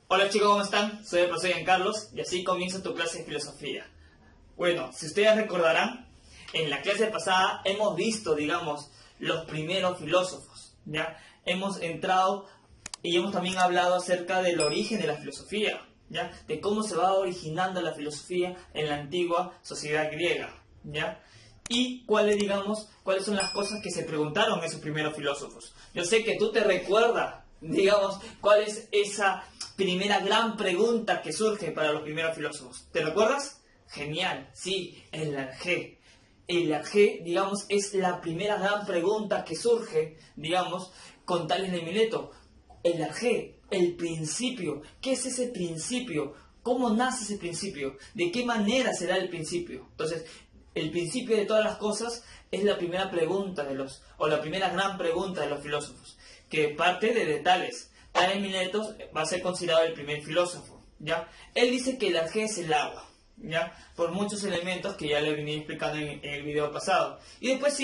Hola chicos, ¿cómo están? Soy el profesor Giancarlos y así comienza tu clase de filosofía. Bueno, si ustedes recordarán, en la clase pasada hemos visto, digamos, los primeros filósofos, ¿ya? Hemos entrado y hemos también hablado acerca del origen de la filosofía, ¿ya? De cómo se va originando la filosofía en la antigua sociedad griega, ¿ya? Y cuáles son las cosas que se preguntaron esos primeros filósofos. Yo sé que tú te recuerdas, digamos, cuál es esa primera gran pregunta que surge para los primeros filósofos. ¿Te recuerdas? Genial, sí, el arjé. El arjé, digamos, es la primera gran pregunta que surge, digamos, con Tales de Mileto. El arjé, el principio. ¿Qué es ese principio? ¿Cómo nace ese principio? ¿De qué manera se da el principio? Entonces, el principio de todas las cosas es la primera pregunta o la primera gran pregunta de los filósofos, que parte de Tales. Tales de Mileto va a ser considerado el primer filósofo, ¿ya? Él dice que el arjé es el agua, ¿ya? Por muchos elementos que ya le venía explicando en el video pasado. Y después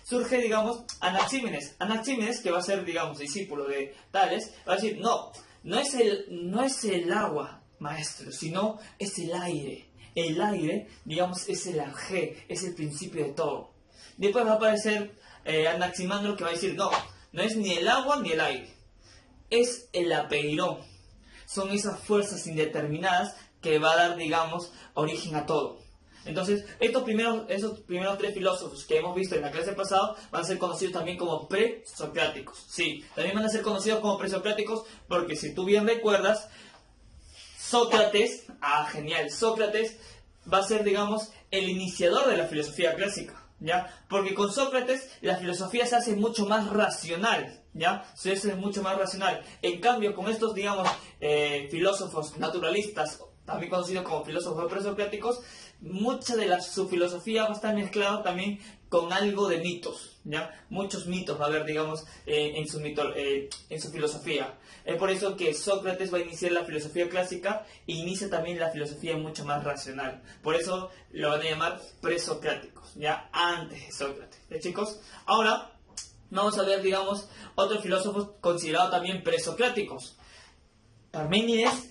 surge, digamos, Anaxímenes. Anaxímenes, que va a ser, digamos, discípulo de Tales, va a decir, no es el agua, maestro, sino es el aire. El aire, digamos, es el arjé, es el principio de todo. Después va a aparecer Anaximandro, que va a decir, no es ni el agua ni el aire, es el apeirón. Son esas fuerzas indeterminadas que va a dar, digamos, origen a todo. Entonces, esos primeros tres filósofos que hemos visto en la clase pasada van a ser conocidos también como presocráticos. Sí, también van a ser conocidos como presocráticos porque, si tú bien recuerdas, Sócrates, genial, Sócrates va a ser, digamos, el iniciador de la filosofía clásica, ¿ya? Porque con Sócrates la filosofía se hace mucho más racional, ¿ya? Se hace mucho más racional. En cambio, con estos, digamos, filósofos naturalistas, también conocidos como filósofos presocráticos, mucha de su filosofía va a estar mezclada también con algo de mitos, ¿ya? Muchos mitos va a haber, digamos, en su filosofía. Es por eso que Sócrates va a iniciar la filosofía clásica e inicia también la filosofía mucho más racional. Por eso lo van a llamar presocráticos, ¿ya? Antes de Sócrates, ¿ya, chicos? Ahora vamos a ver, digamos, otros filósofos considerados también presocráticos. Parménides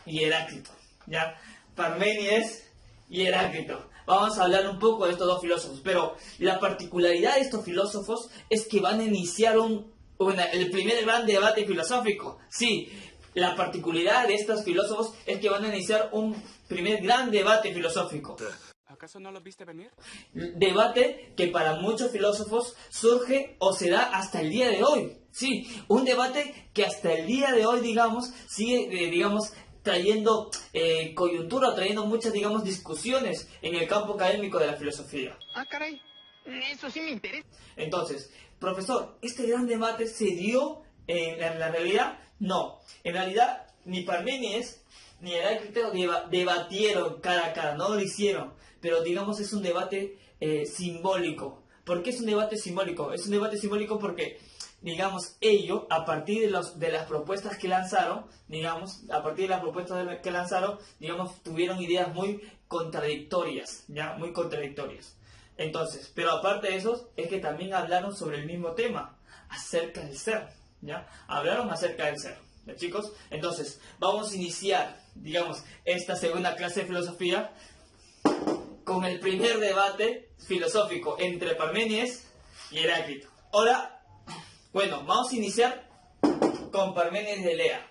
y Heráclito, ¿ya? Parménides y Heráclito. Vamos a hablar un poco de estos dos filósofos, pero la particularidad de estos filósofos es que van a iniciar el primer gran debate filosófico. Sí, la particularidad de estos filósofos es que van a iniciar un primer gran debate filosófico. ¿Acaso no lo viste venir? Debate que para muchos filósofos surge o se da hasta el día de hoy. Sí, un debate que hasta el día de hoy, digamos, sigue, digamos, trayendo coyuntura, trayendo muchas, digamos, discusiones en el campo académico de la filosofía. Ah, caray, eso sí me interesa. Entonces, profesor, ¿este gran debate se dio en la realidad? No, en realidad ni Parménides ni Heráclito debatieron cara a cara, no lo hicieron, pero digamos es un debate simbólico. ¿Por qué es un debate simbólico? Es un debate simbólico porque, digamos, ellos, a partir de las propuestas que lanzaron, digamos, tuvieron ideas muy contradictorias, ¿ya? Muy contradictorias. Entonces, pero aparte de eso, es que también hablaron sobre el mismo tema, acerca del ser, ¿ya? Hablaron acerca del ser, ¿ya, chicos? Entonces, vamos a iniciar, digamos, esta segunda clase de filosofía con el primer debate filosófico entre Parménides y Heráclito. Ahora, bueno, vamos a iniciar con Parménides de Elea,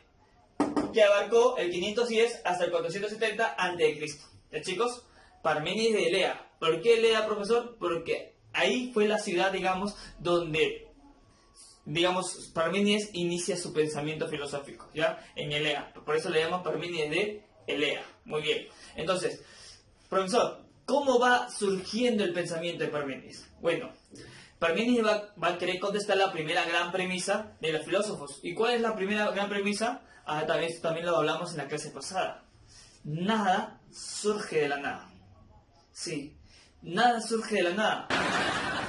que abarcó el 510 hasta el 470 a.C. ¿Ya, chicos? Parménides de Elea. ¿Por qué Elea, profesor? Porque ahí fue la ciudad, digamos, donde, digamos, Parménides inicia su pensamiento filosófico, ¿ya? En Elea. Por eso le llaman Parménides de Elea. Muy bien. Entonces, profesor, ¿cómo va surgiendo el pensamiento de Parménides? Bueno, Parménides va a querer contestar la primera gran premisa de los filósofos. ¿Y cuál es la primera gran premisa? También lo hablamos en la clase pasada. Nada surge de la nada. Sí, nada surge de la nada.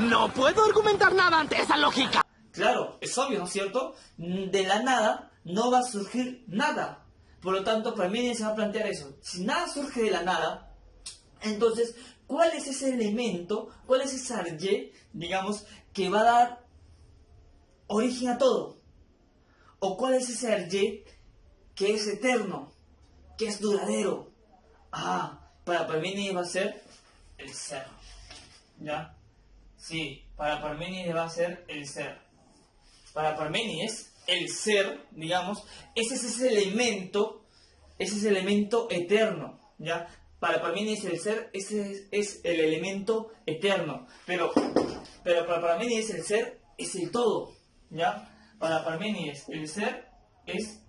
No puedo argumentar nada ante esa lógica. Claro, es obvio, ¿no es cierto? De la nada no va a surgir nada. Por lo tanto, Parménides se va a plantear eso. Si nada surge de la nada, entonces, ¿cuál es ese elemento, cuál es ese arjé, digamos, que va a dar origen a todo? ¿O cuál es ese arjé que es eterno, que es duradero. Para Parménides va a ser el ser. ¿Ya? Sí, para Parménides va a ser el ser. Para Parménides, el ser, digamos, ese es ese elemento eterno. ¿Ya? Para Parménides el ser, ese es el elemento eterno. Pero para Parménides el ser es el todo. ¿Ya? Para Parménides el ser es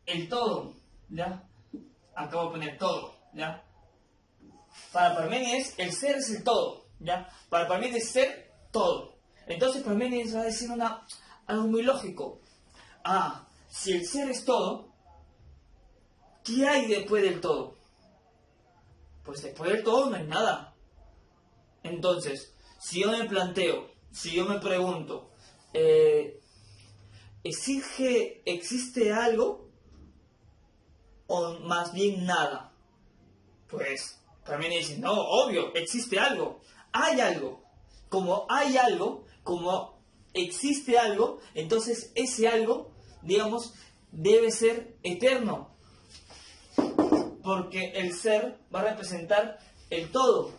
el todo. ¿Ya? Acabo de poner todo. ¿Ya? Para Parménides el ser es el todo. ¿Ya? Para Parménides ser todo. Entonces Parménides va a decir algo muy lógico. Si el ser es todo, ¿qué hay después del todo? Pues después del todo no hay nada. Entonces, si yo me planteo, si yo me pregunto, ¿existe algo o más bien nada? Pues también dicen, no, obvio, existe algo, hay algo. Como hay algo, como existe algo, entonces ese algo, digamos, debe ser eterno. Porque el ser va a representar el todo.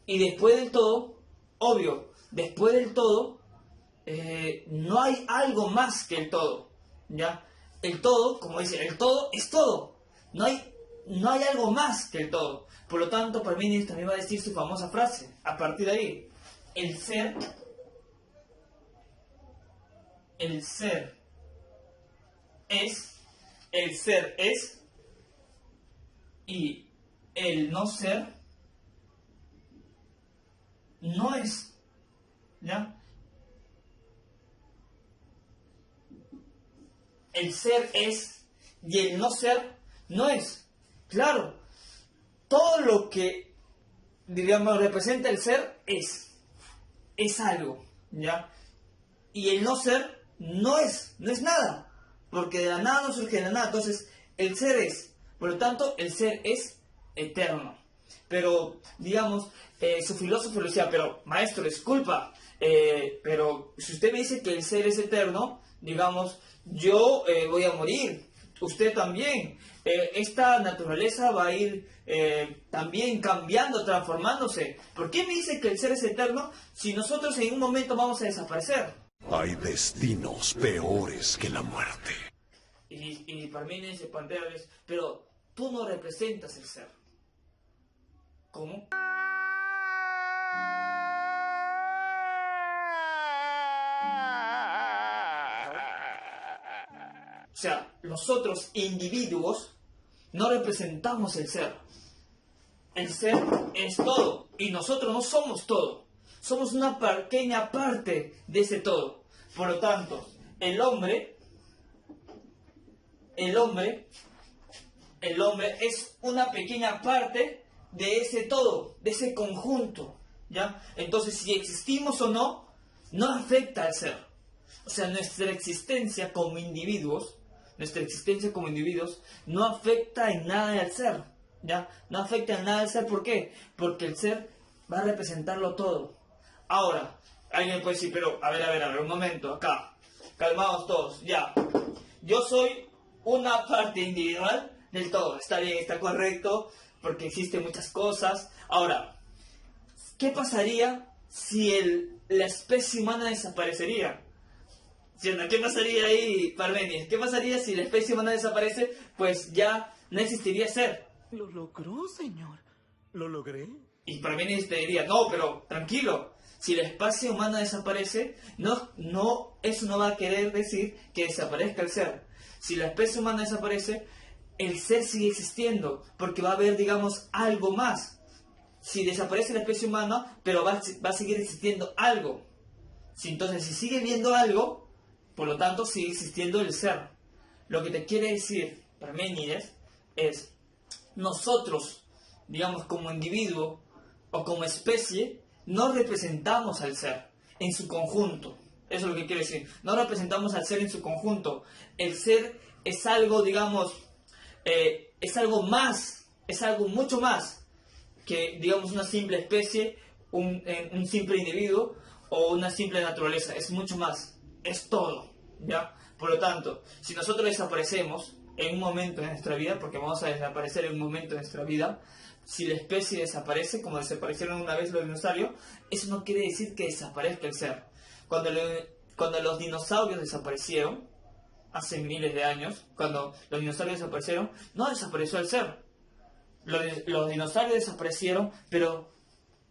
Y después del todo, obvio, después del todo, no hay algo más que el todo. ¿Ya? El todo, como dice, el todo es todo. No hay algo más que el todo. Por lo tanto, Parménides también va a decir su famosa frase. A partir de ahí, el ser es, y el no ser no es. ¿Ya? El ser es y el no ser no es. Claro, todo lo que, digamos, representa el ser es algo. ¿Ya? Y el no ser no es nada. Porque de la nada no surge de la nada. Entonces, el ser es. Por lo tanto, el ser es eterno. Pero, digamos, su filósofo le decía, pero maestro, disculpa, pero si usted me dice que el ser es eterno, digamos, yo voy a morir, usted también. Esta naturaleza va a ir también cambiando, transformándose. ¿Por qué me dice que el ser es eterno si nosotros en un momento vamos a desaparecer? Hay destinos peores que la muerte. Y Parménides se plantea, pero tú no representas el ser. ¿Cómo? O sea, nosotros individuos no representamos el ser. El ser es todo y nosotros no somos todo. Somos una pequeña parte de ese todo. Por lo tanto, el hombre es una pequeña parte de ese todo, de ese conjunto, ¿ya? Entonces, si existimos o no, no afecta al ser. O sea, nuestra existencia como individuos no afecta en nada al ser, ¿ya? No afecta en nada al ser, ¿por qué? Porque el ser va a representarlo todo. Ahora, alguien puede decir, pero, a ver, un momento, acá, calmados todos, ya. Yo soy una parte individual del todo, está bien, está correcto, porque existen muchas cosas. Ahora, ¿qué pasaría si la especie humana desaparecería? ¿Qué pasaría ahí, Parménides? ¿Qué pasaría si la especie humana desaparece? Pues ya no existiría ser. Lo logró, señor. ¿Lo logré? Y Parménides te diría, no, pero tranquilo. Si la especie humana desaparece, eso no va a querer decir que desaparezca el ser. Si la especie humana desaparece, el ser sigue existiendo, porque va a haber, digamos, algo más. Si desaparece la especie humana, pero va a seguir existiendo algo. Entonces, si sigue viendo algo, por lo tanto, sigue existiendo el ser. Lo que te quiere decir Parménides es, nosotros, digamos, como individuo o como especie, no representamos al ser en su conjunto. Eso es lo que quiere decir. No representamos al ser en su conjunto. El ser es algo, digamos, es algo más, es algo mucho más que, digamos, una simple especie, un simple individuo o una simple naturaleza. Es mucho más, es todo, ¿ya? Por lo tanto, si nosotros desaparecemos, en un momento de nuestra vida, porque vamos a desaparecer en un momento de nuestra vida, si la especie desaparece, como desaparecieron una vez los dinosaurios, eso no quiere decir que desaparezca el ser. Cuando los dinosaurios desaparecieron, hace miles de años, cuando los dinosaurios desaparecieron, no desapareció el ser. Los dinosaurios desaparecieron, pero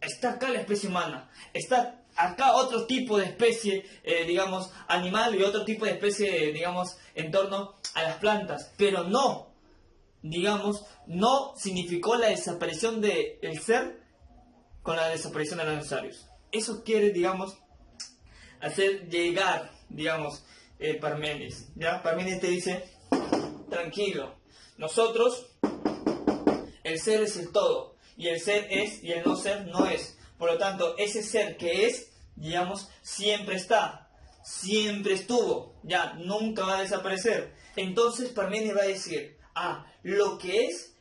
está acá la especie humana, está acá otro tipo de especie, digamos, animal y otro tipo de especie, digamos, en torno a las plantas, pero no, digamos, no significó la desaparición del ser con la desaparición de los dinosaurios. Eso quiere, digamos, hacer llegar, digamos, Parménides, ¿ya? Parménides te dice, tranquilo, nosotros, el ser es el todo, y el ser es, y el no ser no es. Por lo tanto, ese ser que es, digamos, siempre está, siempre estuvo, ya, nunca va a desaparecer. Entonces Parménides va a decir, lo que es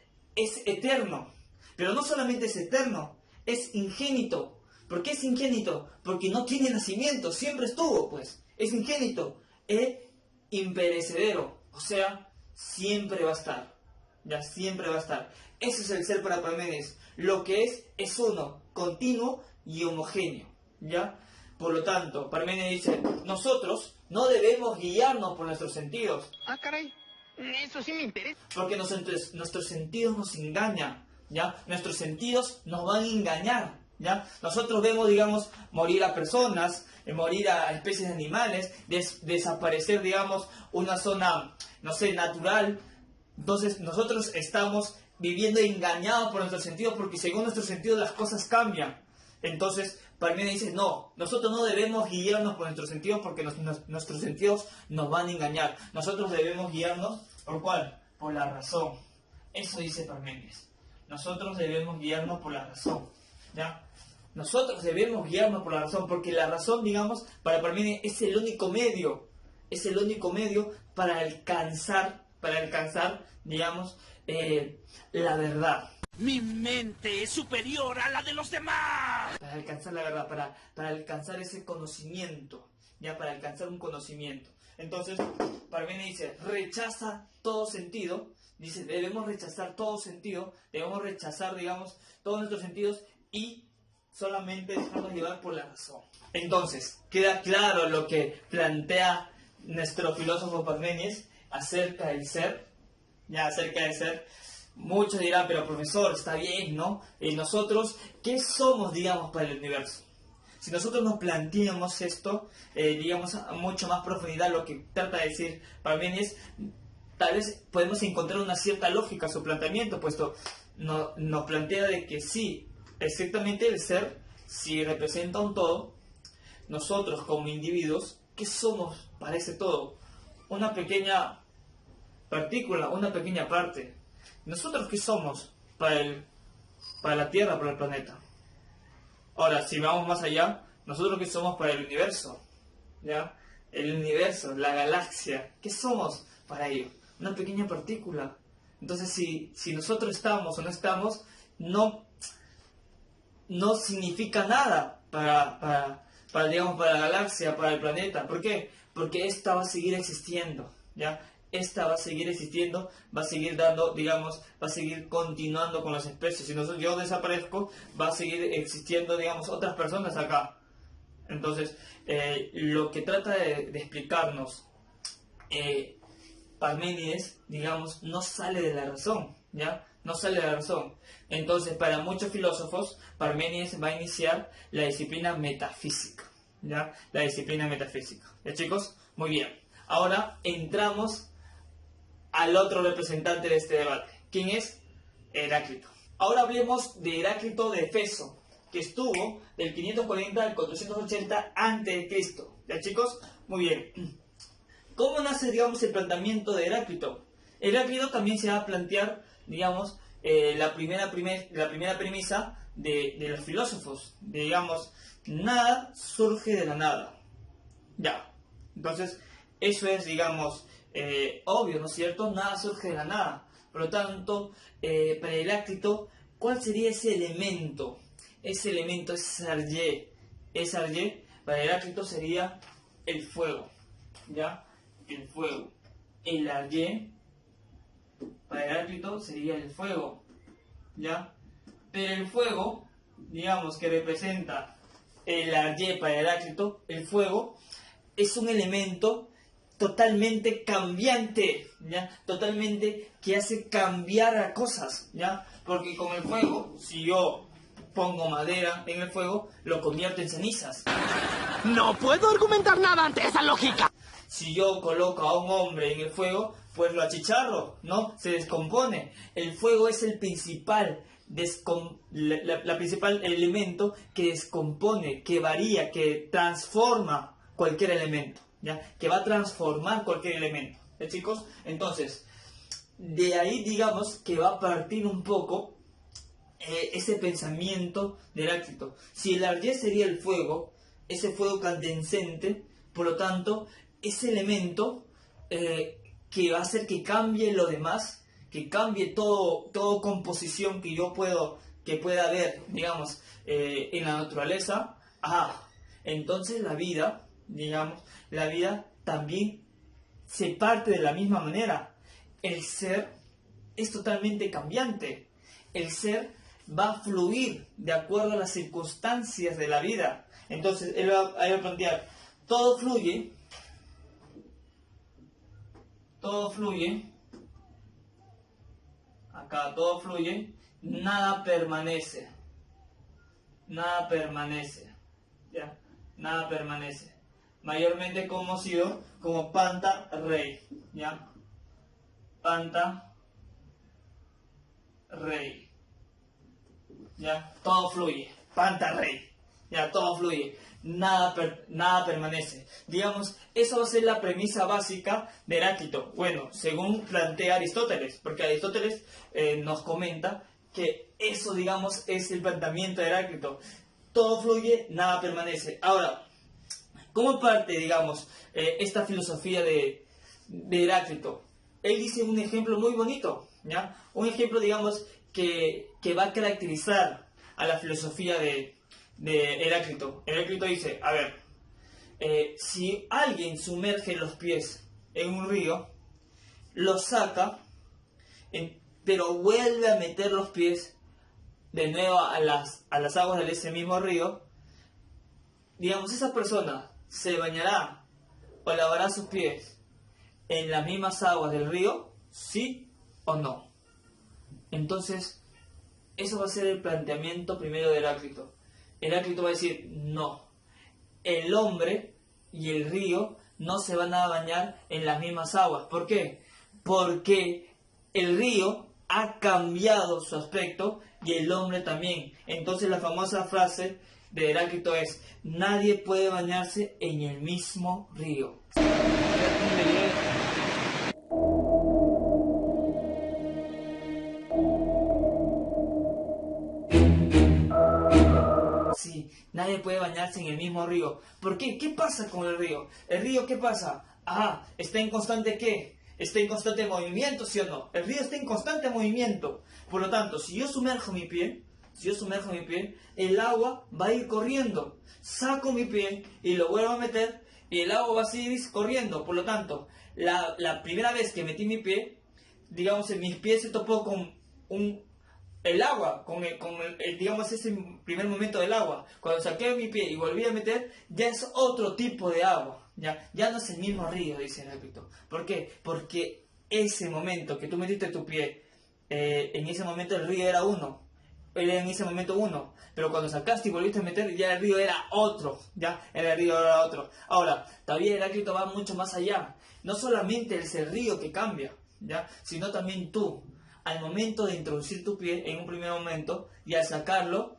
eterno, pero no solamente es eterno, es ingénito. ¿Por qué es ingénito? Porque no tiene nacimiento, siempre estuvo, pues, es ingénito, es imperecedero, o sea, siempre va a estar, ya, siempre va a estar. Ese es el ser para Parménides. Lo que es uno, continuo y homogéneo, ¿ya? Por lo tanto, Parménides dice, nosotros no debemos guiarnos por nuestros sentidos. Caray, eso sí me interesa. Porque nuestros sentidos nos engañan, ¿ya? Nuestros sentidos nos van a engañar, ¿ya? Nosotros vemos, digamos, morir a personas, morir a especies de animales, desaparecer, digamos, una zona, no sé, natural. Entonces, nosotros estamos viviendo engañados por nuestros sentidos, porque según nuestros sentidos las cosas cambian. Entonces, Parménides dice, no, nosotros no debemos guiarnos por nuestros sentidos, porque nuestros sentidos nos van a engañar. Nosotros debemos guiarnos, ¿por cuál? Por la razón. Eso dice Parménides. Nosotros debemos guiarnos por la razón, ¿ya? Nosotros debemos guiarnos por la razón, porque la razón, digamos, para Parménides es el único medio para alcanzar, digamos, la verdad. Mi mente es superior a la de los demás. Para alcanzar la verdad, para alcanzar ese conocimiento, ya, para alcanzar un conocimiento. Entonces, Parménides dice, rechaza todo sentido, dice, debemos rechazar todo sentido, debemos rechazar, digamos, todos nuestros sentidos y solamente dejarnos llevar por la razón. Entonces, queda claro lo que plantea nuestro filósofo Parménides acerca del ser, ya, acerca del ser. Muchos dirán, pero profesor, está bien, ¿no? Nosotros, ¿qué somos, digamos, para el universo? Si nosotros nos planteamos esto, digamos, a mucho más profundidad, lo que trata de decir Parménides, tal vez podemos encontrar una cierta lógica a su planteamiento, puesto nos plantea de que sí, exactamente el ser, si representa un todo, nosotros como individuos, ¿qué somos para ese todo? Una pequeña partícula, una pequeña parte. ¿Nosotros qué somos para la Tierra, para el planeta? Ahora, si vamos más allá, ¿nosotros qué somos para el universo? ¿Ya? El universo, la galaxia, ¿qué somos para ello? Una pequeña partícula. Entonces, si nosotros estamos o no estamos, no significa nada para la galaxia, para el planeta. ¿Por qué? Porque esta va a seguir existiendo, ¿ya? Esta va a seguir existiendo, va a seguir dando, digamos, va a seguir continuando con las especies. Si yo desaparezco, va a seguir existiendo, digamos, otras personas acá. Entonces, lo que trata de explicarnos Parménides, digamos, no sale de la razón, ¿ya? No sale de la razón. Entonces, para muchos filósofos, Parménides va a iniciar la disciplina metafísica, ¿ya? La disciplina metafísica. ¿Ya, chicos? Muy bien. Ahora entramos al otro representante de este debate. ¿Quién es? Heráclito. Ahora hablemos de Heráclito de Éfeso, que estuvo del 540 al 480 a.C. ¿Ya, chicos? Muy bien. ¿Cómo nace, digamos, el planteamiento de Heráclito? Heráclito también se va a plantear, digamos, la primera premisa de los filósofos. Digamos, nada surge de la nada. Ya. Entonces, eso es, digamos, obvio, ¿no es cierto? Nada surge de la nada. Por lo tanto, para Heráclito, ¿cuál sería ese elemento? Ese elemento es Argé. Es Argé, para Heráclito sería el fuego, ¿ya? El fuego. El Argé Heráclito sería el fuego, ¿ya? Pero el fuego, digamos que representa la Y para Heráclito, el fuego es un elemento totalmente cambiante, ¿ya? Totalmente que hace cambiar a cosas, ¿ya? Porque con el fuego, si yo pongo madera en el fuego, lo convierto en cenizas. No puedo argumentar nada ante esa lógica. Si yo coloco a un hombre en el fuego, pues lo achicharro, ¿no? Se descompone. El fuego es el principal, la principal elemento que descompone, que varía, que transforma cualquier elemento, ¿ya? Que va a transformar cualquier elemento, ¿ya, chicos? Entonces, de ahí digamos que va a partir un poco ese pensamiento de Heráclito. Si el Aries sería el fuego, ese fuego candescente, por lo tanto, ese elemento que va a hacer que cambie lo demás, que cambie todo composición que pueda haber, digamos, en la naturaleza. Entonces la vida, digamos, la vida también se parte de la misma manera. El ser es totalmente cambiante. El ser va a fluir de acuerdo a las circunstancias de la vida. Entonces él va a plantear, todo fluye, acá todo fluye, nada permanece, ¿ya? Nada permanece. Mayormente conocido como Panta Rei, ¿ya? Panta Rei, ¿ya? Todo fluye, Panta Rei, ¿ya? Todo fluye, nada permanece. Digamos, eso va a ser la premisa básica de Heráclito. Bueno, según plantea Aristóteles, porque Aristóteles nos comenta que eso, digamos, es el planteamiento de Heráclito. Todo fluye, nada permanece. Ahora, ¿cómo parte, digamos, esta filosofía de Heráclito? Él dice un ejemplo muy bonito, ¿ya? Un ejemplo, digamos, que va a caracterizar a la filosofía de Heráclito. Heráclito dice, a ver, si alguien sumerge los pies en un río, los saca, pero vuelve a meter los pies de nuevo a las aguas de ese mismo río, digamos, esa persona se bañará o lavará sus pies en las mismas aguas del río, ¿sí o no? Entonces, eso va a ser el planteamiento primero de Heráclito. Heráclito va a decir, no, el hombre y el río no se van a bañar en las mismas aguas. ¿Por qué? Porque el río ha cambiado su aspecto y el hombre también. Entonces la famosa frase de Heráclito es, nadie puede bañarse en el mismo río. Sí, nadie puede bañarse en el mismo río. ¿Por qué? ¿Qué pasa con el río? ¿El río qué pasa? ¿Está en constante qué? ¿Está en constante movimiento, sí o no? El río está en constante movimiento. Por lo tanto, si yo sumerjo mi pie, el agua va a ir corriendo. Saco mi pie y lo vuelvo a meter y el agua va a seguir corriendo. Por lo tanto, la primera vez que metí mi pie, digamos, en mis pies se topó con el agua, digamos, ese primer momento del agua. Cuando saqué mi pie y volví a meter, ya es otro tipo de agua. Ya no es el mismo río, dice Heráclito. ¿Por qué? Porque ese momento que tú metiste tu pie, en ese momento el río era uno. Era en ese momento uno. Pero cuando sacaste y volviste a meter, ya el río era otro. Ahora, todavía Heráclito va mucho más allá. No solamente es el río que cambia, ¿ya? Sino también tú. Al momento de introducir tu pie en un primer momento y al sacarlo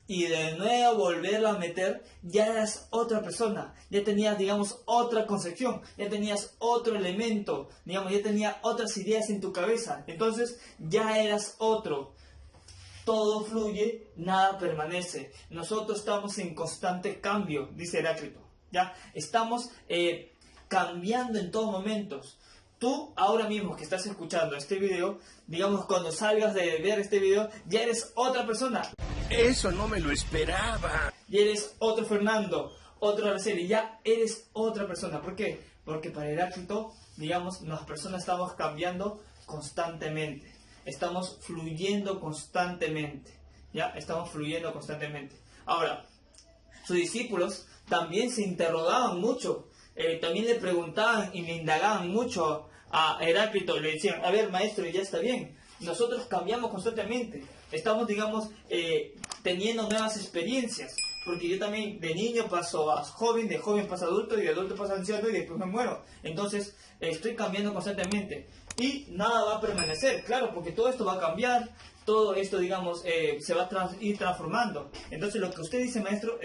y de nuevo volverlo a meter, ya eras otra persona, ya tenías, digamos, otra concepción, ya tenías otro elemento, digamos, ya tenías otras ideas en tu cabeza, entonces ya eras otro. Todo fluye, nada permanece. Nosotros estamos en constante cambio, dice Heráclito, ¿ya? Estamos cambiando en todos momentos. Tú, ahora mismo que estás escuchando este video, digamos, cuando salgas de ver este video, ya eres otra persona. Eso no me lo esperaba. Ya eres otro Fernando, otro Araceli, ya eres otra persona. ¿Por qué? Porque para Heráclito, digamos, las personas estamos cambiando constantemente. estamos fluyendo constantemente, ¿ya? Estamos fluyendo constantemente. Ahora, sus discípulos también se interrogaban mucho, también le preguntaban y le indagaban mucho a Heráclito, le decían, a ver maestro, ya está bien, nosotros cambiamos constantemente, estamos, digamos, teniendo nuevas experiencias, porque yo también de niño paso a joven, de joven paso a adulto, y de adulto paso a anciano, y después me muero. Entonces, estoy cambiando constantemente, y nada va a permanecer, claro, porque todo esto va a cambiar, todo esto, digamos, se va a ir transformando. Entonces, lo que usted dice, maestro,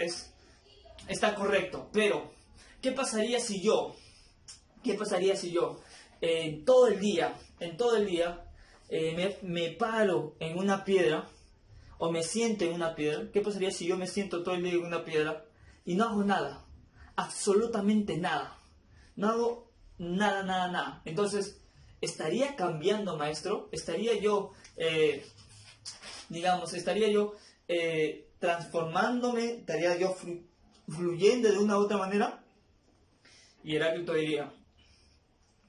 está correcto, pero, ¿qué pasaría si yo, todo el día, me paro en una piedra, o me siento en una piedra? ¿Qué pasaría si yo me siento todo el día en una piedra y no hago nada? Absolutamente nada. No hago nada. Entonces, ¿estaría cambiando, maestro? ¿Estaría yo, transformándome? ¿Estaría yo fluyendo de una u otra manera? Y Heráclito diría,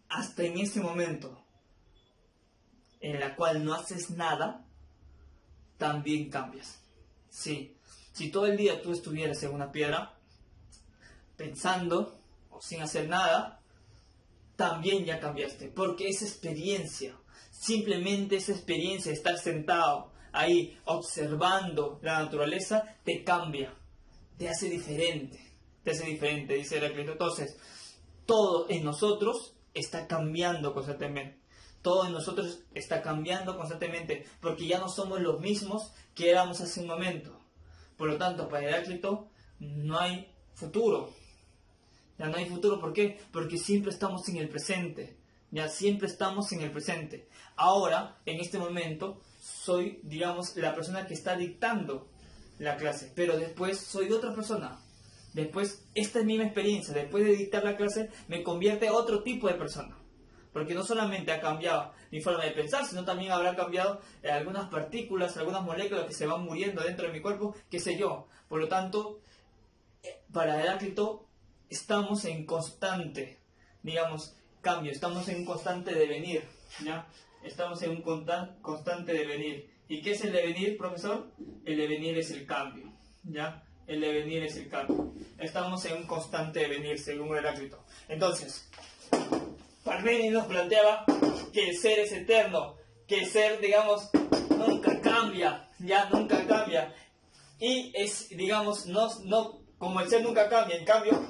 hasta en ese momento en la cual no haces nada, también cambias. Sí, si todo el día tú estuvieras en una piedra, pensando o sin hacer nada, también ya cambiaste, porque esa experiencia, simplemente esa experiencia de estar sentado ahí observando la naturaleza, te cambia, te hace diferente, dice Heráclito. Entonces, todo en nosotros está cambiando constantemente. Todo en nosotros está cambiando constantemente, porque ya no somos los mismos que éramos hace un momento. Por lo tanto, para Heráclito no hay futuro. Ya no hay futuro, ¿por qué? Porque siempre estamos en el presente. Ya siempre estamos en el presente. Ahora, en este momento, soy, digamos, la persona que está dictando la clase, pero después soy otra persona. Después, esta es mi experiencia. Después de dictar la clase, me convierte a otro tipo de persona. Porque no solamente ha cambiado mi forma de pensar, sino también habrá cambiado algunas partículas, algunas moléculas que se van muriendo dentro de mi cuerpo, qué sé yo. Por lo tanto, para Heráclito, estamos en constante, digamos, cambio, estamos en un constante devenir, ¿ya? Estamos en un constante devenir. ¿Y qué es el devenir, profesor? El devenir es el cambio, ¿ya? El devenir es el cambio. Estamos en un constante devenir, según Heráclito. Entonces, Parménides nos planteaba que el ser es eterno, que el ser, digamos, nunca cambia, ya nunca cambia. Y es, digamos, no como el ser nunca cambia, en cambio,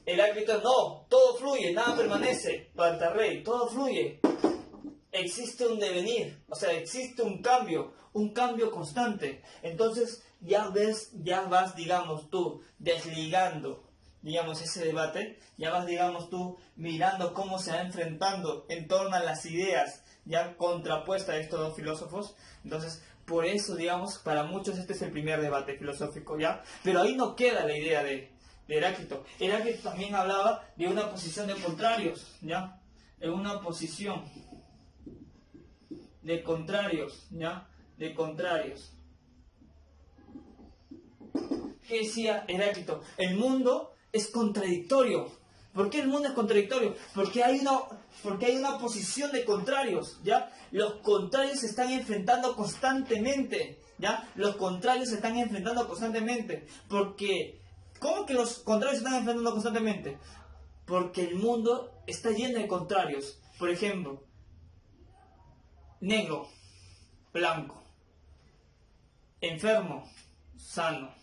Heráclito no, todo fluye, nada permanece, Pantarrey, todo fluye. Existe un devenir, o sea, existe un cambio constante. Entonces, ya vas, digamos, tú desligando, digamos, ese debate, ya vas, digamos, tú mirando cómo se va enfrentando en torno a las ideas ya contrapuestas de estos dos filósofos. Entonces, por eso, digamos, para muchos este es el primer debate filosófico, ¿ya? Pero ahí no queda la idea de Heráclito. Heráclito también hablaba de una posición de contrarios, ¿ya? En una posición de contrarios, ¿ya? De contrarios. ¿Qué decía Heráclito? El mundo es contradictorio. ¿Por qué el mundo es contradictorio? Porque hay una posición de contrarios, ¿ya? Los contrarios se están enfrentando constantemente, ¿ya? Los contrarios se están enfrentando constantemente. Porque, ¿cómo que los contrarios se están enfrentando constantemente? Porque el mundo está lleno de contrarios. Por ejemplo, negro, blanco, enfermo, sano.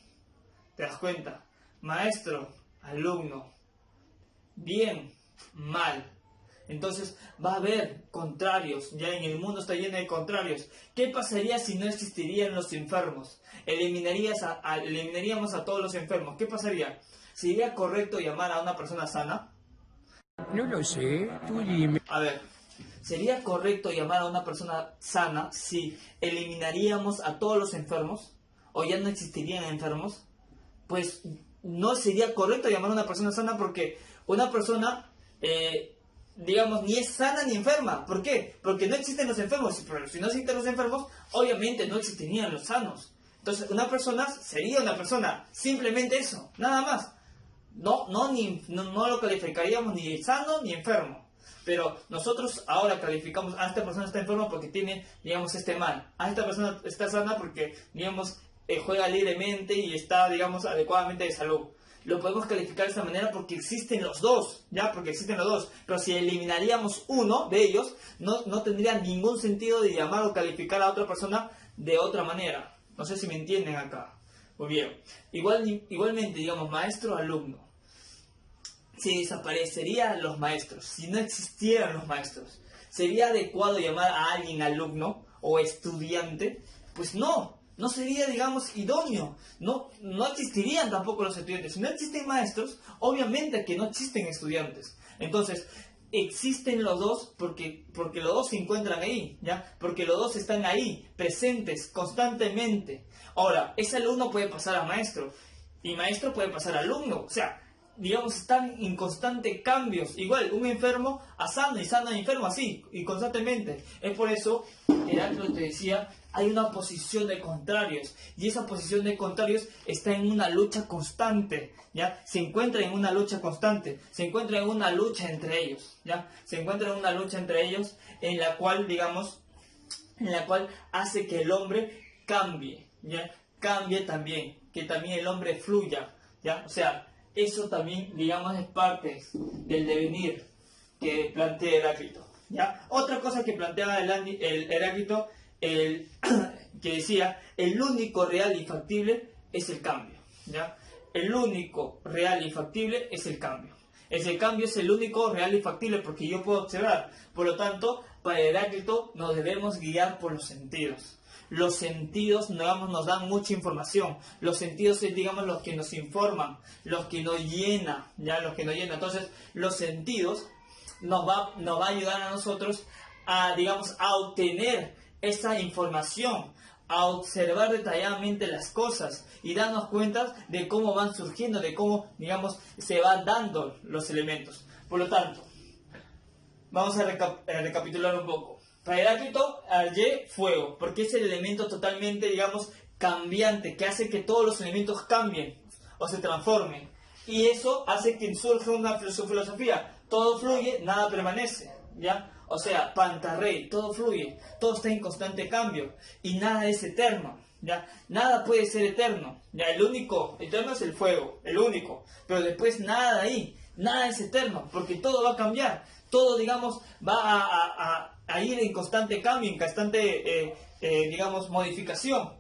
¿Te das cuenta? Maestro, alumno, bien, mal. Entonces va a haber contrarios, ya en el mundo está lleno de contrarios. ¿Qué pasaría si no existirían los enfermos? Eliminaríamos a todos los enfermos. ¿Qué pasaría? ¿Sería correcto llamar a una persona sana? No lo sé, tú dime. A ver, ¿sería correcto llamar a una persona sana si eliminaríamos a todos los enfermos? ¿O ya no existirían enfermos? Pues no sería correcto llamar a una persona sana, porque una persona, digamos, ni es sana ni enferma. ¿Por qué? Porque no existen los enfermos. Pero si no existen los enfermos, obviamente no existirían los sanos. Entonces, una persona sería una persona. Simplemente eso, nada más. No lo calificaríamos ni sano ni enfermo. Pero nosotros ahora calificamos a esta persona está enferma porque tiene, digamos, este mal. A esta persona está sana porque, digamos, juega libremente y está, digamos, adecuadamente de salud. Lo podemos calificar de esta manera porque existen los dos, ¿ya? Porque existen los dos. Pero si eliminaríamos uno de ellos, no tendría ningún sentido de llamar o calificar a otra persona de otra manera. No sé si me entienden acá. Muy bien. Igualmente, digamos, maestro-alumno. Si desaparecerían los maestros, si no existieran los maestros, ¿sería adecuado llamar a alguien alumno o estudiante? Pues no sería, digamos, idóneo. No existirían tampoco los estudiantes. Si no existen maestros, obviamente que no existen estudiantes. Entonces, existen los dos porque los dos se encuentran ahí, ¿ya? Porque los dos están ahí, presentes, constantemente. Ahora, ese alumno puede pasar a maestro y maestro puede pasar a alumno. O sea, digamos, están en constante cambios. Igual, un enfermo a sano y sano a enfermo, así, y constantemente. Es por eso, Heráclito te decía, hay una posición de contrarios. Y esa posición de contrarios está en una lucha constante, ¿ya? Se encuentra en una lucha constante. Se encuentra en una lucha entre ellos, ¿ya? Se encuentra en una lucha entre ellos en la cual, digamos, hace que el hombre cambie, ¿ya? Cambie también, que también el hombre fluya, ¿ya? O sea, eso también, digamos, es parte del devenir que plantea Heráclito, ¿ya? Otra cosa que planteaba el Heráclito, que decía, el único real y factible es el cambio, ¿ya? El único real y factible es el cambio. Ese cambio es el único real y factible porque yo puedo observar. Por lo tanto, para Heráclito nos debemos guiar por los sentidos. Los sentidos, digamos, nos dan mucha información. Los sentidos es, digamos, los que nos informan, los que nos llenan, ¿ya? Los que nos llenan. Entonces, los sentidos nos va a ayudar a nosotros a, digamos, a obtener esa información, a observar detalladamente las cosas y darnos cuenta de cómo van surgiendo, de cómo, digamos, se van dando los elementos. Por lo tanto, vamos a recapitular un poco. Para Heráclito, Argé, fuego, porque es el elemento totalmente, digamos, cambiante, que hace que todos los elementos cambien o se transformen. Y eso hace que surja una filosofía. Todo fluye, nada permanece, ¿ya? O sea, Pantarrey, todo fluye, todo está en constante cambio y nada es eterno, ¿ya? Nada puede ser eterno, ¿ya? El único eterno es el fuego, el único, pero después nada de ahí, nada es eterno, porque todo va a cambiar, todo, digamos, va a ir en constante cambio, en constante, digamos, modificación,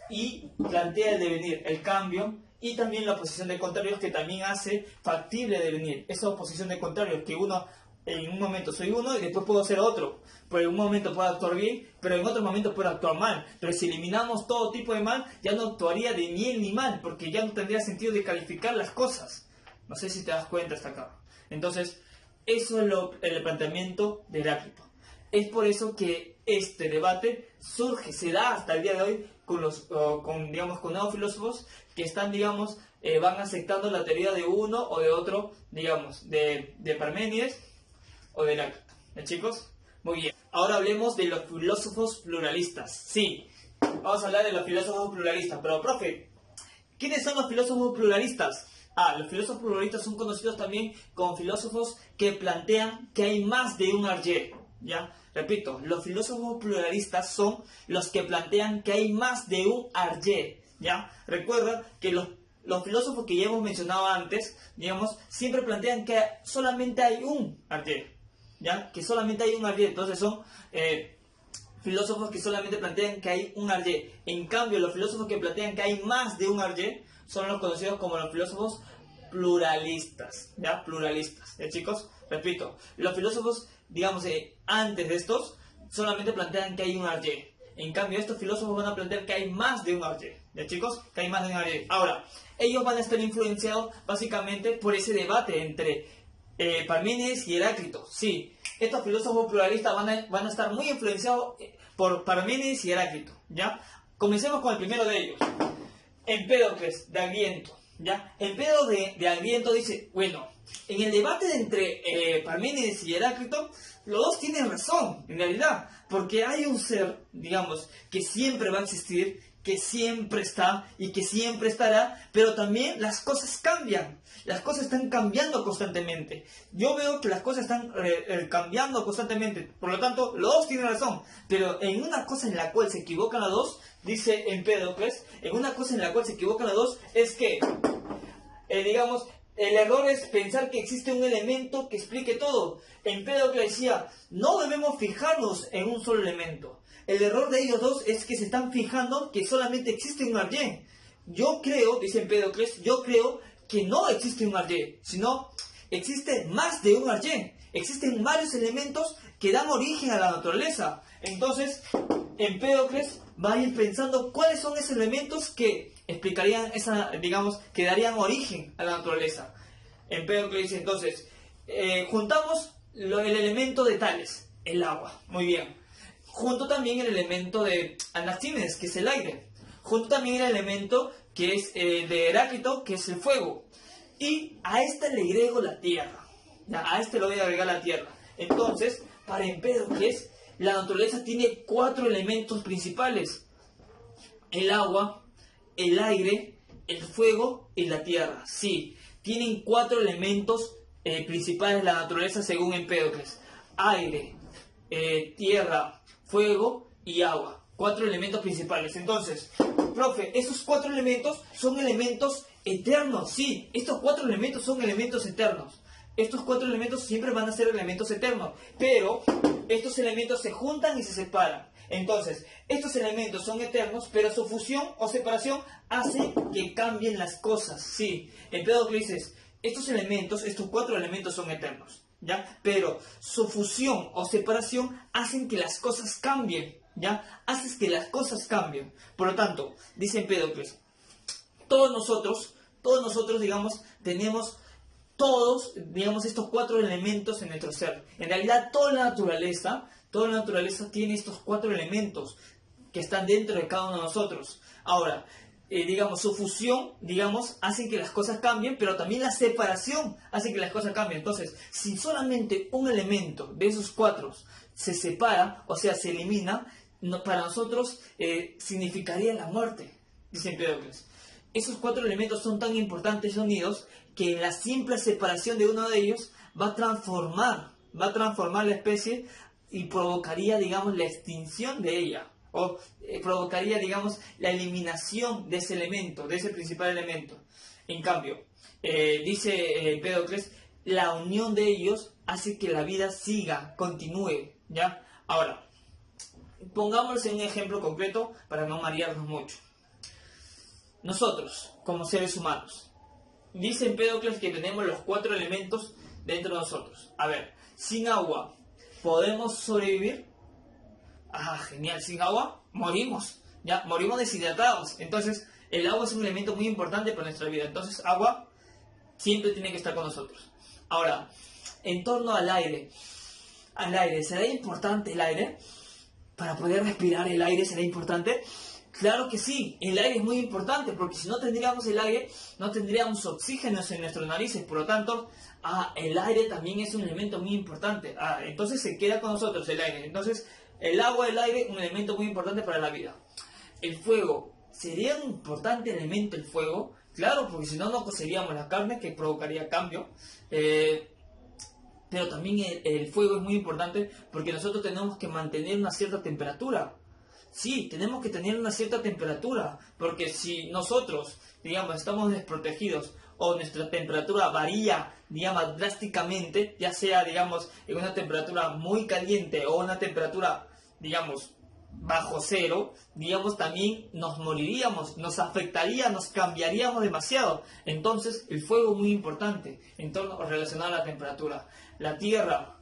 y plantea el devenir, el cambio, y también la oposición de contrarios que también hace factible devenir, esa oposición de contrarios que uno en un momento soy uno y después puedo ser otro. Pero en un momento puedo actuar bien, pero en otro momento puedo actuar mal. Pero si eliminamos todo tipo de mal, ya no actuaría de bien ni mal, porque ya no tendría sentido de calificar las cosas. No sé si te das cuenta hasta acá. Entonces, eso es el planteamiento de Heráclito. Es por eso que este debate surge, se da hasta el día de hoy con nuevos filósofos que están, digamos, van aceptando la teoría de uno o de otro, digamos, de Parménides o de Heráclito. ¿Ya, chicos? Muy bien. Ahora hablemos de los filósofos pluralistas. Sí, vamos a hablar de los filósofos pluralistas. Pero, profe, ¿quiénes son los filósofos pluralistas? Los filósofos pluralistas son conocidos también como filósofos que plantean que hay más de un Argé, ¿ya? Repito, los filósofos pluralistas son los que plantean que hay más de un Argé, ¿ya? Recuerda que los filósofos que ya hemos mencionado antes, digamos, siempre plantean que solamente hay un Argé, ¿ya? Que solamente hay un Argé. Entonces son filósofos que solamente plantean que hay un Argé. En cambio, los filósofos que plantean que hay más de un Argé son los conocidos como los filósofos pluralistas, ¿ya? Pluralistas, ¿ya, chicos? Repito, los filósofos, digamos, antes de estos, solamente plantean que hay un Argé. En cambio, estos filósofos van a plantear que hay más de un Argé, ¿ya, chicos? Que hay más de un Argé. Ahora, ellos van a estar influenciados básicamente por ese debate entre Parménides y Heráclito. Sí, estos filósofos pluralistas van a estar muy influenciados por Parménides y Heráclito, ¿ya? Comencemos con el primero de ellos, Empédocles de Agriento, ¿ya? Empédocles de Agriento dice, bueno, en el debate entre Parménides y Heráclito, los dos tienen razón, en realidad, porque hay un ser, digamos, que siempre va a existir, que siempre está y que siempre estará, pero también las cosas cambian. Las cosas están cambiando constantemente. Yo veo que las cosas están cambiando constantemente. Por lo tanto, los dos tienen razón. Pero en una cosa en la cual se equivocan los dos, dice Empédocles, en una cosa en la cual se equivocan los dos es que, digamos, el error es pensar que existe un elemento que explique todo. Empédocles decía, no debemos fijarnos en un solo elemento. El error de ellos dos es que se están fijando que solamente existe un Arjen. Yo creo, dice Empédocles, yo creo que no existe un Arjen, sino existe más de un Arjen. Existen varios elementos que dan origen a la naturaleza. Entonces, Empédocles va a ir pensando cuáles son esos elementos que explicarían que darían origen a la naturaleza. Empédocles dice entonces, juntamos el elemento de Tales, el agua, muy bien. Junto también el elemento de Anaxímenes, que es el aire. Junto también el elemento que es de Heráclito, que es el fuego. Y a este le agrego la tierra. Ya, a este le voy a agregar la tierra. Entonces, para Empédocles, la naturaleza tiene 4 elementos principales: el agua, el aire, el fuego y la tierra. Sí, tienen 4 elementos principales de la naturaleza según Empédocles: aire, tierra, fuego y agua. 4 elementos principales. Entonces, profe, esos 4 elementos son elementos eternos. Sí, estos 4 elementos son elementos eternos. Estos 4 elementos siempre van a ser elementos eternos, pero estos elementos se juntan y se separan. Entonces, estos elementos son eternos, pero su fusión o separación hace que cambien las cosas. Sí, Empédocles dice, estos 4 elementos son eternos, ¿ya? Pero su fusión o separación hacen que las cosas cambien, ¿ya? Haces que las cosas cambien. Por lo tanto, dice Empédocles, todos nosotros, digamos, tenemos estos 4 elementos en nuestro ser. En realidad, toda la naturaleza tiene estos 4 elementos que están dentro de cada uno de nosotros. Ahora, su fusión, hace que las cosas cambien, pero también la separación hace que las cosas cambien. Entonces, si solamente un elemento de esos 4 se separa, o sea, se elimina, para nosotros significaría la muerte, dice Empédocles. Esos 4 elementos son tan importantes y unidos que la simple separación de uno de ellos va a transformar la especie y provocaría, la extinción de ella, o provocaría, la eliminación de ese elemento, de ese principal elemento. En cambio, dice Empédocles, la unión de ellos hace que la vida continúe, ¿ya? Ahora, pongámoslo en un ejemplo concreto para no marearnos mucho. Nosotros, como seres humanos, dice Empédocles que tenemos los 4 elementos dentro de nosotros. A ver, sin agua, ¿podemos sobrevivir? Ah, genial, sin agua, morimos, ya, morimos deshidratados. Entonces, el agua es un elemento muy importante para nuestra vida. Entonces, agua siempre tiene que estar con nosotros. Ahora, en torno al aire, ¿será importante el aire? Para poder respirar el aire, ¿será importante? Claro que sí, el aire es muy importante, porque si no tendríamos el aire, no tendríamos oxígeno en nuestras narices. Por lo tanto, el aire también es un elemento muy importante. Entonces se queda con nosotros el aire. Entonces, el agua, el aire, un elemento muy importante para la vida. El fuego, ¿sería un importante elemento el fuego? Claro, porque si no, no coceríamos la carne, que provocaría cambio. Pero también el fuego es muy importante porque nosotros tenemos que mantener una cierta temperatura. Sí, tenemos que tener una cierta temperatura, porque si nosotros, estamos desprotegidos o nuestra temperatura varía, drásticamente, ya sea, en una temperatura muy caliente o una temperatura, bajo cero, también nos moriríamos, nos afectaría, nos cambiaríamos demasiado. Entonces, el fuego es muy importante en torno relacionado a la temperatura. La tierra,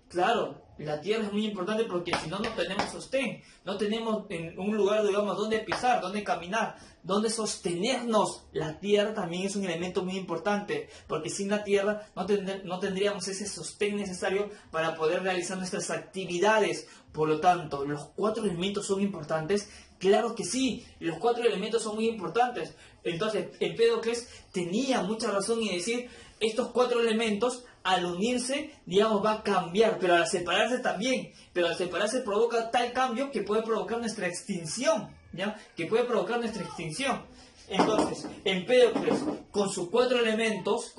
claro, la tierra es muy importante porque si no, no tenemos sostén, no tenemos en un lugar, donde pisar, donde caminar, donde sostenernos. La tierra también es un elemento muy importante, porque sin la tierra no tendríamos ese sostén necesario para poder realizar nuestras actividades. Por lo tanto, ¿los 4 elementos son importantes? Claro que sí, los 4 elementos son muy importantes. Entonces, Empédocles tenía mucha razón en decir, estos 4 elementos al unirse, digamos, va a cambiar, pero al separarse también. Pero al separarse provoca tal cambio que puede provocar nuestra extinción, ¿ya? Que puede provocar nuestra extinción. Entonces, Empédocles, con sus cuatro elementos,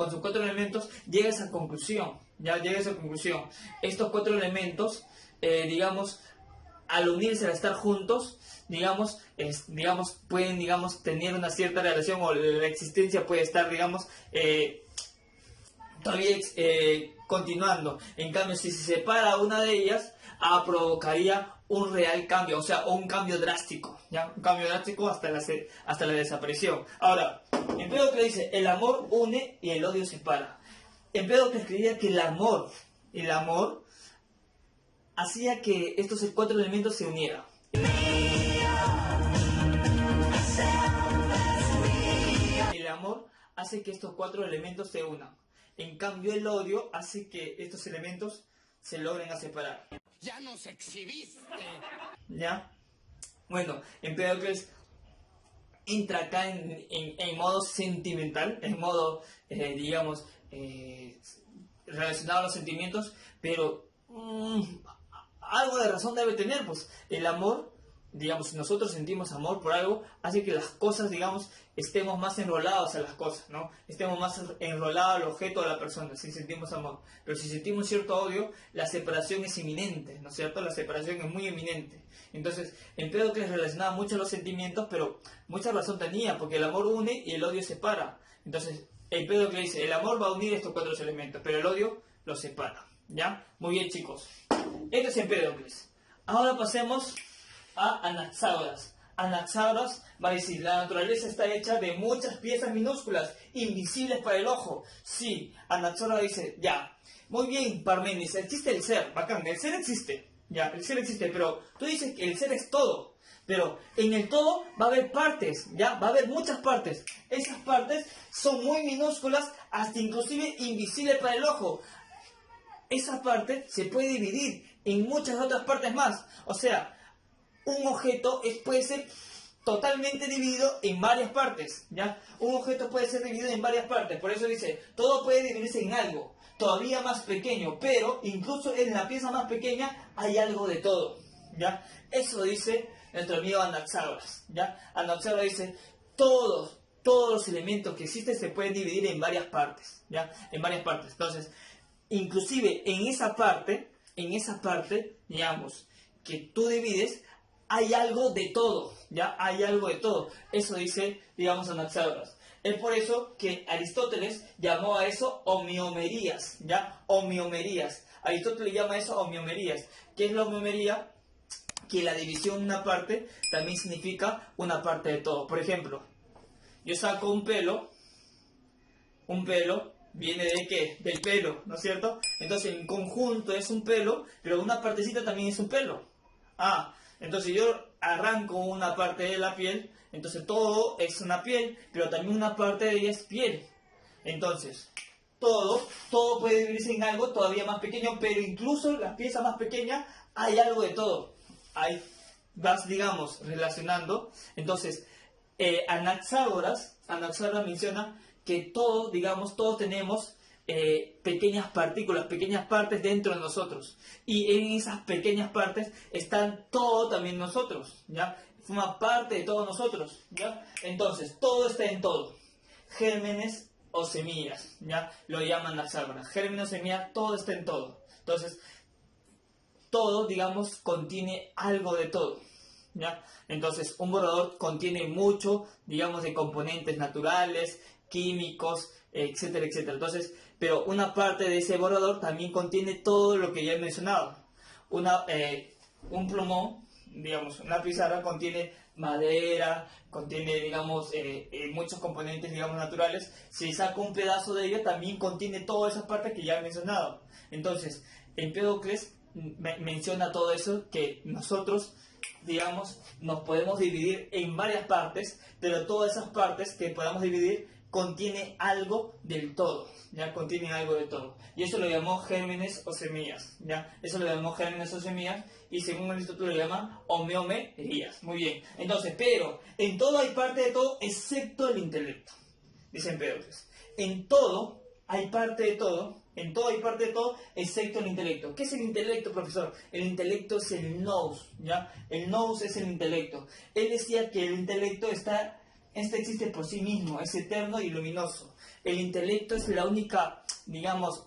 llega a esa conclusión, ¿ya? Llega a esa conclusión. Estos cuatro elementos, digamos, al unirse, al estar juntos, digamos, pueden, digamos, tener una cierta relación, o la existencia puede estar, digamos, todavía continuando. En cambio, si se separa una de ellas, provocaría un real cambio, o sea, un cambio drástico, ¿ya? Un cambio drástico hasta la desaparición. Ahora, Empédocles dice, el amor une y el odio separa. Empédocles creía que el amor hacía que estos cuatro elementos se unieran. El amor hace que estos cuatro elementos se unan. En cambio, el odio hace que estos elementos se logren a separar. ¡Ya nos exhibiste! ¿Ya? Bueno, Empédocles entra acá en modo sentimental, en modo, digamos, relacionado a los sentimientos, pero algo de razón debe tener, pues el amor, digamos, si nosotros sentimos amor por algo, hace que las cosas, digamos, estemos más enrolados a las cosas, ¿no? Estemos más enrolados al objeto, a la persona, si sentimos amor. Pero si sentimos cierto odio, la separación es inminente, ¿no es cierto? La separación es muy inminente. Entonces, Empédocles relacionaba mucho los sentimientos, pero mucha razón tenía, porque el amor une y el odio separa. Entonces, Empédocles dice, el amor va a unir estos cuatro elementos, pero el odio los separa, ¿ya? Muy bien, chicos. Este es Empédocles. Ahora pasemos a Anaxágoras. Anaxágoras va a decir, la naturaleza está hecha de muchas piezas minúsculas, invisibles para el ojo. Sí, Anaxágoras dice, ya, muy bien, Parménides, existe el ser, bacán, el ser existe, ya, el ser existe, pero tú dices que el ser es todo, pero en el todo va a haber partes, ya, va a haber muchas partes. Esas partes son muy minúsculas, hasta inclusive invisibles para el ojo. Esa parte se puede dividir en muchas otras partes más, o sea, un objeto puede ser totalmente dividido en varias partes, ¿ya? Un objeto puede ser dividido en varias partes, por eso dice, todo puede dividirse en algo todavía más pequeño, pero incluso en la pieza más pequeña hay algo de todo, ¿ya? Eso dice nuestro amigo Anaxágoras, ¿ya? Anaxágoras dice, todos los elementos que existen se pueden dividir en varias partes, ¿ya? En varias partes. Entonces, inclusive en esa parte, digamos, que tú divides, hay algo de todo, ¿ya? Hay algo de todo. Eso dice, digamos, Anaxágoras. Es por eso que Aristóteles llamó a eso homeomerías, ¿ya? Homeomerías. Aristóteles llama eso homeomerías. ¿Qué es la homeomería? Que la división de una parte también significa una parte de todo. Por ejemplo, yo saco un pelo viene de ¿qué? Del pelo, ¿no es cierto? Entonces, en conjunto es un pelo, pero una partecita también es un pelo. Entonces yo arranco una parte de la piel, entonces todo es una piel, pero también una parte de ella es piel. Entonces, todo puede dividirse en algo todavía más pequeño, pero incluso en las piezas más pequeñas hay algo de todo. Ahí vas, digamos, relacionando. Entonces, Anaxágoras menciona que todos, digamos, todos tenemos pequeñas partículas, pequeñas partes dentro de nosotros, y en esas pequeñas partes están todo también nosotros, ¿ya? Forma parte de todos nosotros, ¿ya? Entonces, todo está en todo, gérmenes o semillas, ¿ya? Lo llaman Anaxágoras, gérmenes o semillas, todo está en todo. Entonces, todo, digamos, contiene algo de todo, ¿ya? Entonces, un borrador contiene mucho, digamos, de componentes naturales, químicos, etcétera, etcétera. Entonces, pero una parte de ese borrador también contiene todo lo que ya he mencionado. Un plumón, digamos, una pizarra contiene madera, contiene, digamos, muchos componentes, digamos, naturales. Si saco un pedazo de ella, también contiene todas esas partes que ya he mencionado. Entonces, Empédocles menciona todo eso, que nosotros, digamos, nos podemos dividir en varias partes, pero todas esas partes que podamos dividir contiene algo del todo, ¿ya? Contiene algo de todo. Y eso lo llamó gérmenes o semillas, ¿ya? Eso lo llamó gérmenes o semillas, y según Aristóteles lo llama homeomerías. Muy bien. Entonces, pero en todo hay parte de todo excepto el intelecto, dice Empédocles. En todo hay parte de todo, en todo y parte de todo, excepto el intelecto. ¿Qué es el intelecto, profesor? El intelecto es el nous, ¿ya? El nous es el intelecto. Él decía que el intelecto existe por sí mismo, es eterno y luminoso. El intelecto es la única, digamos,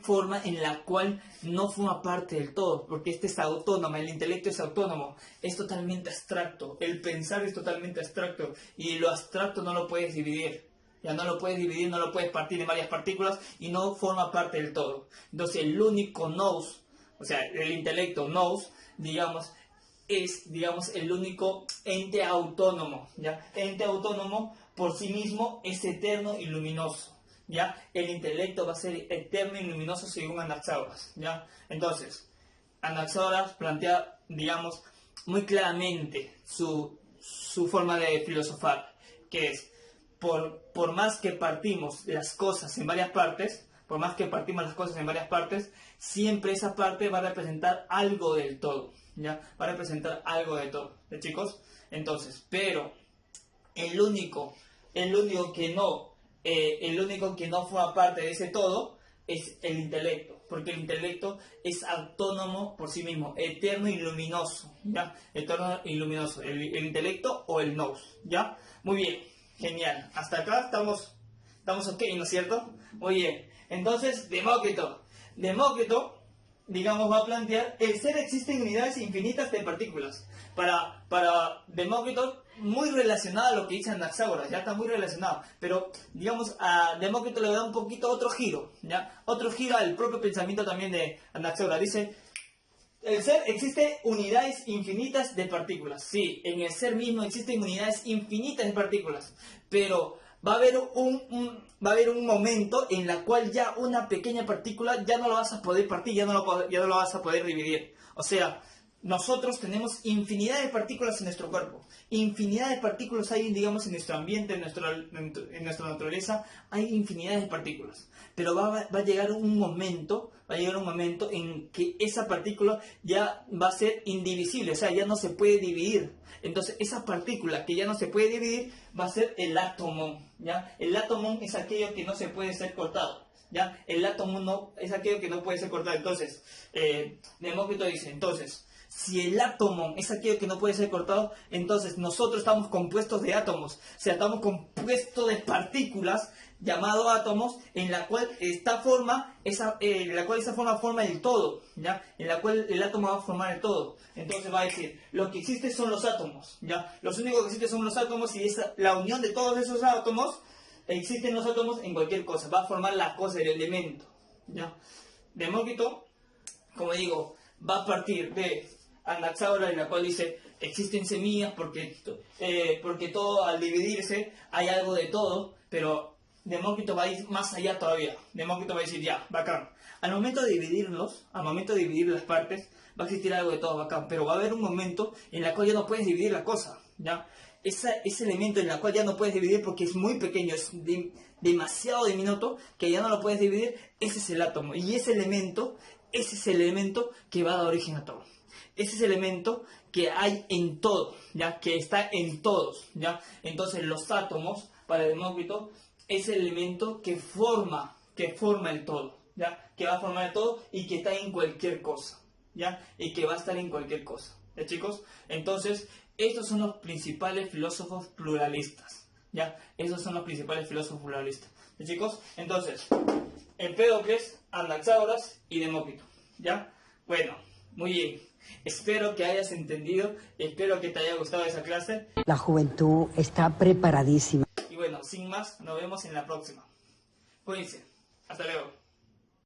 forma en la cual no forma parte del todo, porque este es autónomo, el intelecto es autónomo, es totalmente abstracto, el pensar es totalmente abstracto, y lo abstracto no lo puedes dividir, ya no lo puedes dividir, no lo puedes partir en varias partículas, y no forma parte del todo. Entonces el único nous, o sea, el intelecto nous, digamos, es, digamos, el único ente autónomo, ¿ya? Ente autónomo por sí mismo es eterno y luminoso. ¿Ya? El intelecto va a ser eterno y luminoso según Anaxágoras, ¿ya? Entonces, Anaxágoras plantea, digamos, muy claramente su forma de filosofar, que es, por más que partimos las cosas en varias partes, siempre esa parte va a representar algo del todo, ¿ya? Va a representar algo de todo, ¿de chicos? Entonces, pero el único que no forma parte de ese todo es el intelecto, porque el intelecto es autónomo por sí mismo, eterno y luminoso, ¿ya? Eterno y luminoso, el intelecto o el nous, ¿ya? Muy bien, genial, hasta acá estamos ok, ¿no es cierto? Muy bien, entonces Demócrito, digamos, va a plantear, el ser existe en unidades infinitas de partículas. Para Demócrito, muy relacionado a lo que dice Anaxágoras, ya está muy relacionado, pero digamos a Demócrito le da un poquito otro giro, ¿ya? Otro giro al propio pensamiento también de Anaxágoras. Dice, el ser existe unidades infinitas de partículas. Sí, en el ser mismo existen unidades infinitas de partículas, pero va a haber un momento en la cual ya una pequeña partícula ya no la vas a poder partir, ya no la vas a poder dividir. O sea, nosotros tenemos infinidad de partículas en nuestro cuerpo, infinidad de partículas hay, digamos, en nuestro ambiente, en nuestra naturaleza, hay infinidad de partículas, pero va a llegar un momento en que esa partícula ya va a ser indivisible, o sea, ya no se puede dividir. Entonces, esa partícula que ya no se puede dividir va a ser el átomo, ¿ya? El átomo es aquello que no se puede ser cortado, ¿ya? El átomo no es aquello que no puede ser cortado. Entonces, Demócrito dice, entonces, si el átomo es aquello que no puede ser cortado, entonces nosotros estamos compuestos de átomos. O sea, estamos compuestos de partículas llamados átomos, en la cual esa forma forma el todo, ¿ya? En la cual el átomo va a formar el todo. Entonces va a decir, lo que existe son los átomos, ¿ya? Los únicos que existen son los átomos, y la unión de todos esos átomos, existen los átomos en cualquier cosa. Va a formar la cosa, el elemento, ¿ya? Demócrito, como digo, va a partir de Anaxágoras, en la cual dice, existen semillas porque todo al dividirse hay algo de todo, pero Demócrito va a ir más allá todavía. Demócrito va a decir, ya, bacán, al momento de dividir las partes, va a existir algo de todo, bacán, pero va a haber un momento en el cual ya no puedes dividir la cosa, ¿ya? Ese elemento en el cual ya no puedes dividir porque es muy pequeño, es demasiado diminuto, que ya no lo puedes dividir, ese es el átomo, y ese es el elemento que va a dar origen a todo. Ese es el elemento que hay en todo, ¿ya? Que está en todos, ¿ya? Entonces los átomos, para Demócrito, es el elemento que forma el todo, ¿ya? Que va a formar el todo y que está en cualquier cosa, ¿ya? Y que va a estar en cualquier cosa, ¿ya, chicos? Entonces, estos son los principales filósofos pluralistas, ¿ya? Esos son los principales filósofos pluralistas, ¿ya, chicos? Entonces, Empédocles, Anaxágoras y Demócrito, ¿ya? Bueno, muy bien. Espero que hayas entendido, espero que te haya gustado esa clase. La juventud está preparadísima. Y bueno, sin más, nos vemos en la próxima. Cuídense. Hasta luego.